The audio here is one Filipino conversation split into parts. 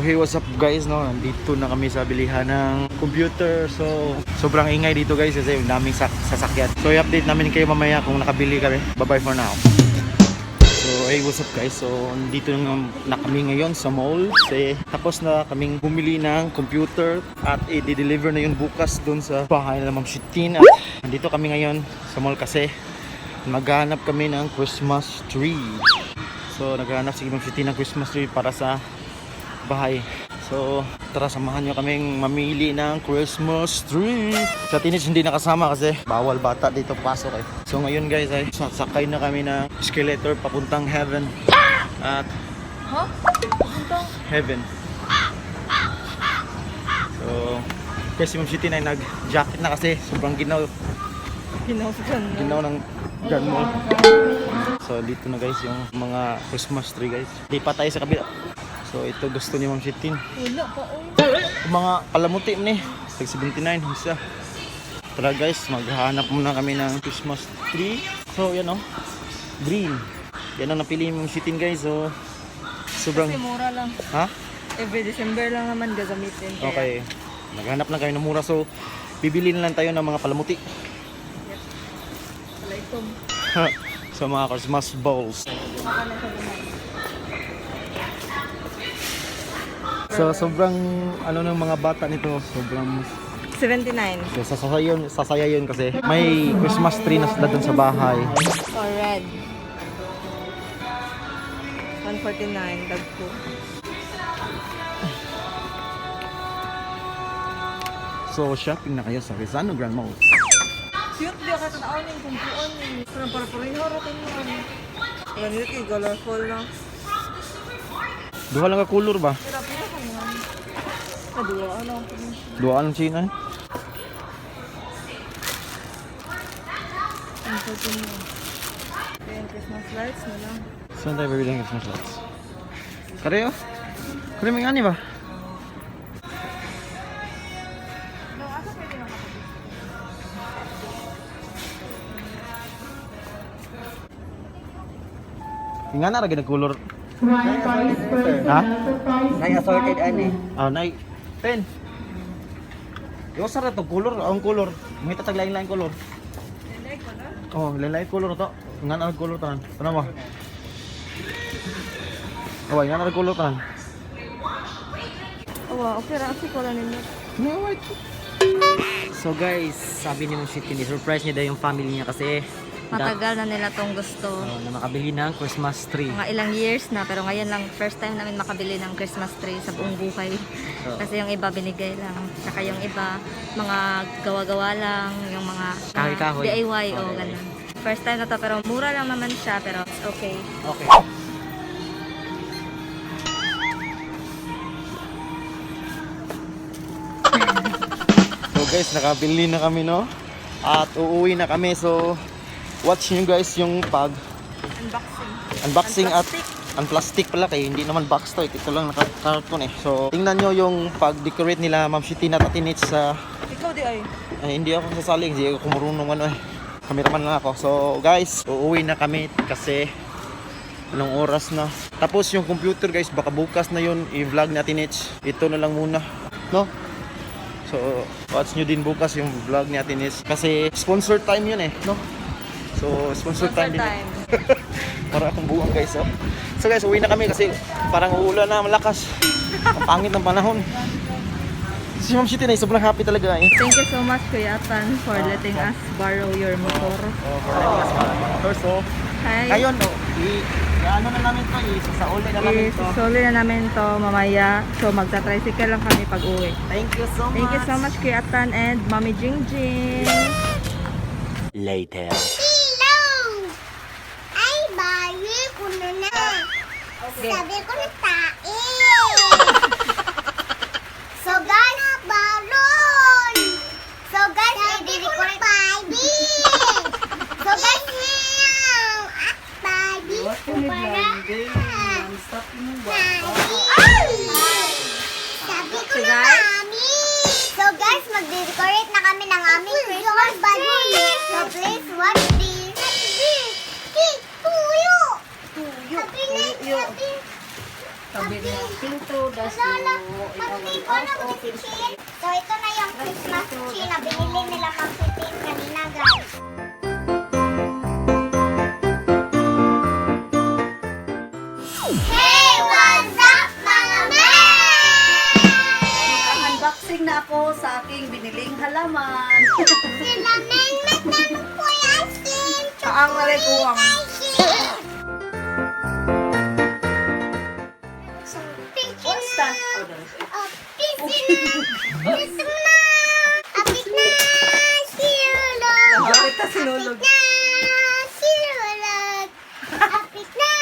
hey, what's up guys, no? Nandito na kami sa bilihan ng computer. So, sobrang ingay dito guys kasi daming sasakyan. So, i-update namin kayo mamaya kung nakabili kami. Bye-bye for now. So, hey, what's up guys? So, nandito na kami ngayon sa mall. Kasi tapos na kaming bumili ng computer at i-deliver na yun bukas dun sa bahay na Ma'am Shitin. At nandito kami ngayon sa mall kasi maghanap kami ng Christmas tree. So, naghahanap si Ma'am Shitin ng Christmas tree para sa bahay. So, tara samahan nyo kaming mamili ng Christmas tree. Sa teenage hindi nakasama kasi bawal bata dito pasok eh. So ngayon guys ay sasakay na kami ng escalator papuntang heaven. At papuntang heaven. So, kasi Ma'am Shitin ay nag-jacket na kasi sobrang ginaw ng gun mo. So dito na guys yung mga Christmas tree guys. Di pa tayo sa kabila. So ito gusto ni Ma'am Shitin. Wala pa oy. Mga palamuti ni. Tag 79 isa. Tara guys, maghahanap muna kami ng Christmas tree. So yan oh. Green. Yan ang napili Ma'am Shitin guys. So sobrang Kasi mura lang. Ha? Every December lang naman gagamitin. Kaya... Okay. Maghanap lang kayo ng mura. So bibili na lang tayo ng mga palamuti. Yep. Palaitom. So mga Christmas balls. Maka na sa gumay. So sobrang ano ng mga bata nito, sobrang 79. so, sasaya yun kasi may Christmas tree na sila dun sa bahay. Or red. 149. Dagko. So shopping na kayo sa Rizano Grand Mall. Cute di ka tanawin kung buon eh. Parang para-pareho ratin mo ano. Ganito yung colorful na. Duha lang ka color ba? Pira-pira ka mo. Kadua ano. Duha ang China eh. Ang pwede mo. Kaya yung Christmas lights na lang. Saan tayo bibili ng Christmas lights? Kareo? Kareo may ani ba? No, asa pwede na makabili? Nga na lagi color. Ha? Nay assorted ani. Ah, nay. Pen. Yo sara to color, ang color. May tatag lain-lain color. Hindi ko na. Oh, lain-lain color to. Nga na color tanan. Ano ba? Oh, nga na color tanan. Oo, okay ra. Kasi ko lang ninyo. No, white. So guys, sabi ni Ma'am Shitin, surprise niya daw yung family niya kasi Matagal na nila tong gusto. na makabili ng Christmas tree. Mga ilang years na, pero ngayon lang, first time namin makabili ng Christmas tree sa buong buhay. Kasi yung iba binigay lang. Saka yung iba, mga gawa-gawa lang, yung mga Kahoy-kahoy. DIY o Okay. ganun. First time na to, pero mura lang naman siya, pero it's okay. Okay. So guys, nakabili na kami no. At uuwi na kami. So watch nyo guys yung unboxing at unplastic pala kay hindi naman box to. Ito lang naka-carton eh. So tingnan nyo yung pag-decorate nila Ma'am Shitin at Atinich sa Ikaw di ay. hindi ako sasaling, hindi ako kumurunong ano eh. Cameraman lang ako. So guys, uuwi na kami kasi anong oras na. Tapos yung computer guys, baka bukas na yun i-vlog natin Atinich. Ito na lang muna. No? So watch nyo din bukas yung vlog ni Atinich. Kasi sponsor time yun eh. No? So sponsor time din. Para akong buwang guys. Oh. So guys, uwi na kami kasi parang uulan na malakas. Ang pangit ng panahon. Si Ma'am Shitin ay sobrang happy talaga eh. Thank you so much, Kuya Atan, for letting us borrow your motor. So, Hi. ngayon, ano na namin to, isasauli na namin to. Isoli na namin to mamaya. So magta-tricycle lang kami pag uwi. Thank you so much. Thank you so much, Kuya Atan and Mami Jingjing. Later. Hello! Ay, bayi ko na na. Sabi ko na tae. So guys, balon. So guys, i-record baby. So guys, baby. Sabi ko So na guys, mami. So guys, mag-decorate na kami ng aming Christmas balloon. So please watch this. Tuyo. Happy na, happy. sabi niya, pinto, das Lola, mo, magpili ko ng bisikin. So, ito na yung Christmas tree na binili nila mag-15 kanina, guys. Hey, what's up, mga men? Unboxing na ako sa aking biniling halaman. Sila men, metanong po yung skin. Ang malay ko ang So, pikin na. Oh, pikin na. Pikin na. Apik na. Silulog. Bakit ka sinulog? Apik na. Silulog. Apik na.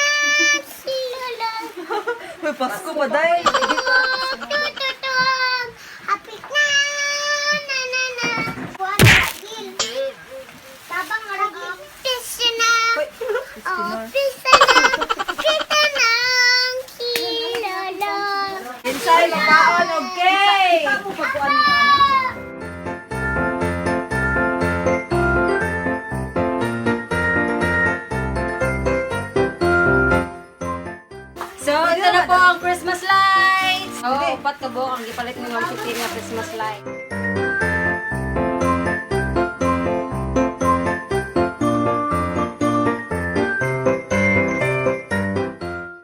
Silulog. May Pasko pa dahil. Tututong. Apik na. Na. Buwan na ragil. Tabang ragil. Pisa na. Oh, pisa na. Kita ng kilolong. Insay, makaon, okay! So, ito na po ang Christmas lights! Oo, upat ka po ang ipalit ni Ma'am Shitin na Christmas light.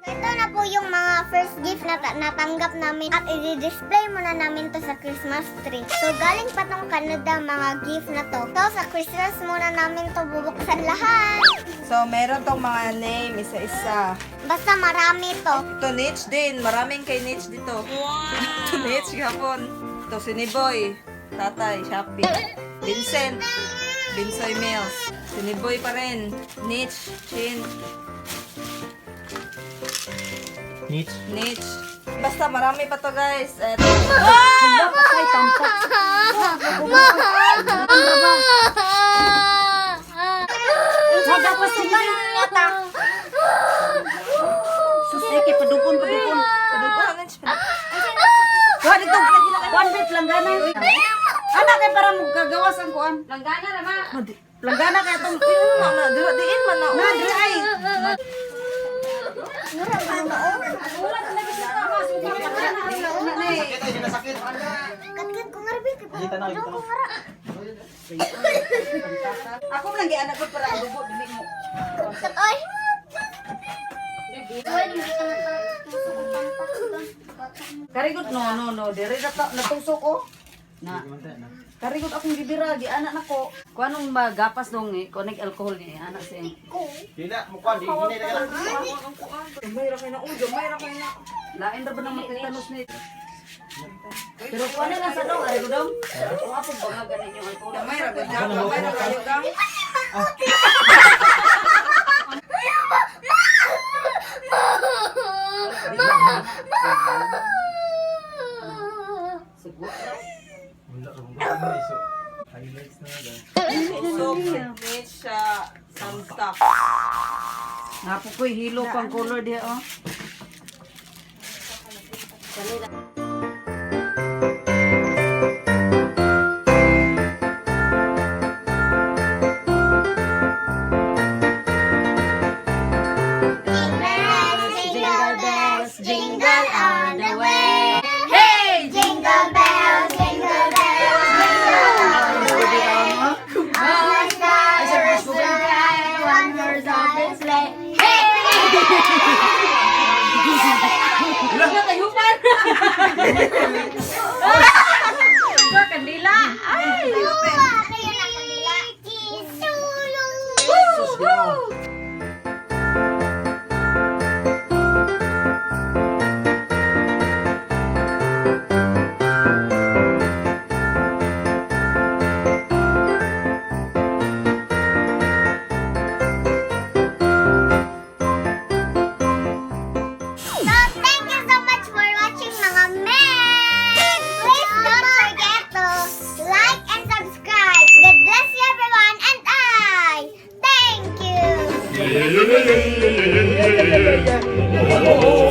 Ito na po yung mga first gift na natanggap namin at i-display muna namin to sa Christmas tree. So galing pa tong Canada mga gift na to. So sa Christmas muna namin to bubuksan lahat. So, meron tong mga name, isa-isa. Basta marami to. Ito, Nitch din. Maraming kay Nitch dito. Ito, Nitch, gapon. Ito, Siniboy. Tatay, Shopee. Vincent. Binsoy Mills. Siniboy pa rin. Nitch, Chin, Neat. Nitch. Basta marami pa to, guys. Eto. Suseke, padukon. Padugong, Nitch. Kuha dito, kuhan bit, langgana. Anak kay para magkagawas ang kuhan. Langgana na ba? Langgana kaya itong... Mana, diin man na. Na, dili ay. Katkat ko nga rin. Ano ko nga ra? Ako lang anak ko para dugo, dili mo. Oy! Karigot, no. Diri natusok ko. Na. Karigot akong gibira, di anak nako. Kuha nung magapas dong eh, kunig alcohol ni anak siya. Mayra kayo na ujo, mayra kayo na. Lain ra ba nang makitanos ni? Pero kuha na lang sa dong, ari ko dong. Kuha po ba ganin yung alcohol? Mayra kayo gang. So, need siya some stuff. Napo ko'y hilo pang color diya oh. Jingle bells, jingle all the way. Hey! Jingle bells, jingle bells, jingle all the way. Our stars are so bright, wonders of its sleigh. Hey! Kandila! Ay! Kayo na kanila. Kisulong. So, thank you so much for watching, mga men! Please don't forget to like and subscribe. God bless you, everyone, and I thank you! Oh,